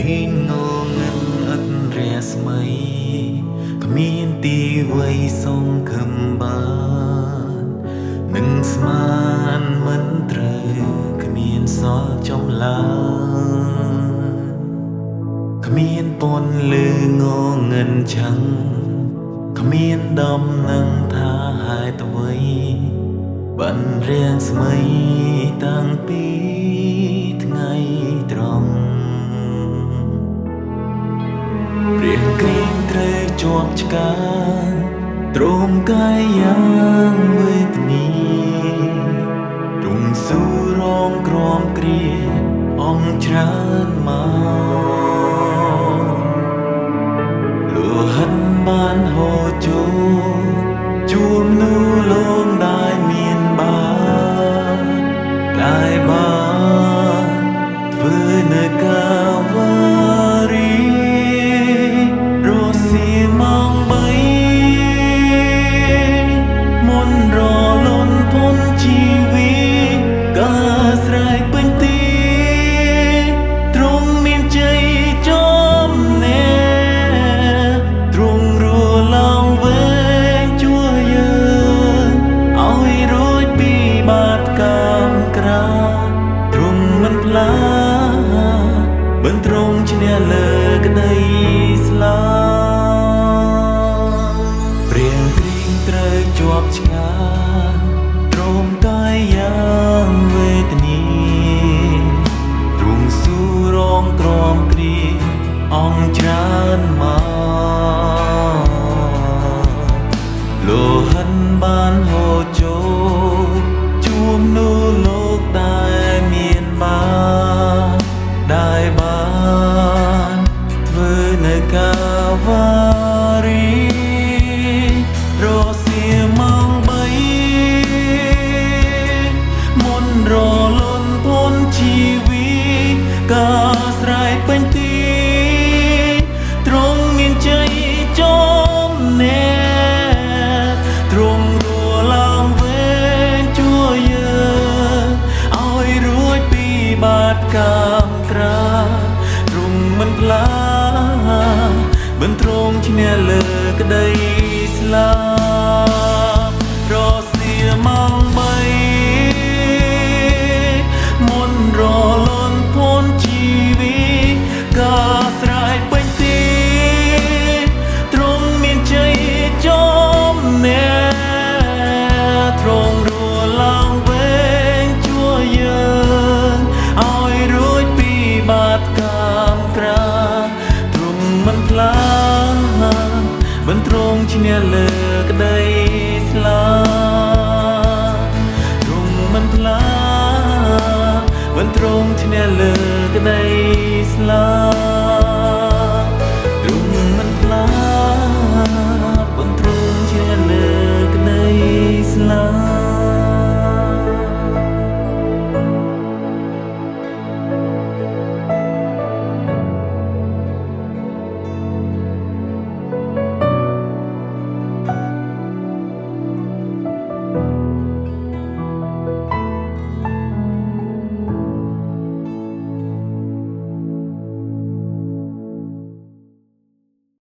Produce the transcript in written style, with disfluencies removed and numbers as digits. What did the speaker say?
ងងងឹតអត់រាស្មីគ្មានទីវ័យសងខំបាននឹងស្មានមិនត្រូវគ្មានសល់ចំឡាគ្មានពន់លឺងងឹតឆឹងគ្មានដំនឹងថាហេតុអ្វីបានរៀងស្មីតាំងពីថ្ងៃត្រង់ព្រៀងគ្រីងត្រូវជាប់ឆ្កាទ្រមកាយយ៉ាងវេទនីទ្រង់ស៊ូរងក្រំគ្រាអង្គច្រើនមកលោហិនបានហូរចូលជួមនូលងដែលមានបានធ្វើនៅកាវារីរសៀម៉ោង3មុនរលន់ធនជីវិតកាស្រែកពេញទីទ្រង់មានជ័យចំណាទ្រង់រឡើងវែងជួយយើងឲ្យរួចពីបាតកម្មក្រាទ្រង់មិនផ្លាមិនទ្រង់ឈ្នះលើក្តីស្លាប់ព្រៀងគ្រីងត្រូវជាប់ឆ្កាទ្រមកាយយ៉ាងវេទនីទ្រង់ស៊ូរងក្រំគ្រាអង្គច្រើនមកលោហិនបានហូរចូលជួមនូលោកដែលមានបានធ្វើនៅកាវារីរសៀម៉ោង3មុនរលន់ធនជីវិតកាស្រែកពេញទីទ្រង់មានជ័យចំណាទ្រង់រឡើងវែងជួយយើងឲ្យរួចពីបាតកម្មក្រាទ្រង់មិនផ្លាមិនទ្រង់ឈ្នះលើក្តីស្លាប់រសៀម៉ោង3មុនរលន់ធនជីវិតកាស្រែកពេញទីទ្រង់មានជ័យចំណាទ្រង់រឡើងវែងជួយយើងឲ្យរួចពីបាតកម្មក្រាទ្រង់មិនផ្លាមិនទ្រង់ឈ្នះលើក្តីស្លាប់ទ្រង់មិនផ្លាមិនទ្រង់ឈ្នះលើក្តីស្លាប់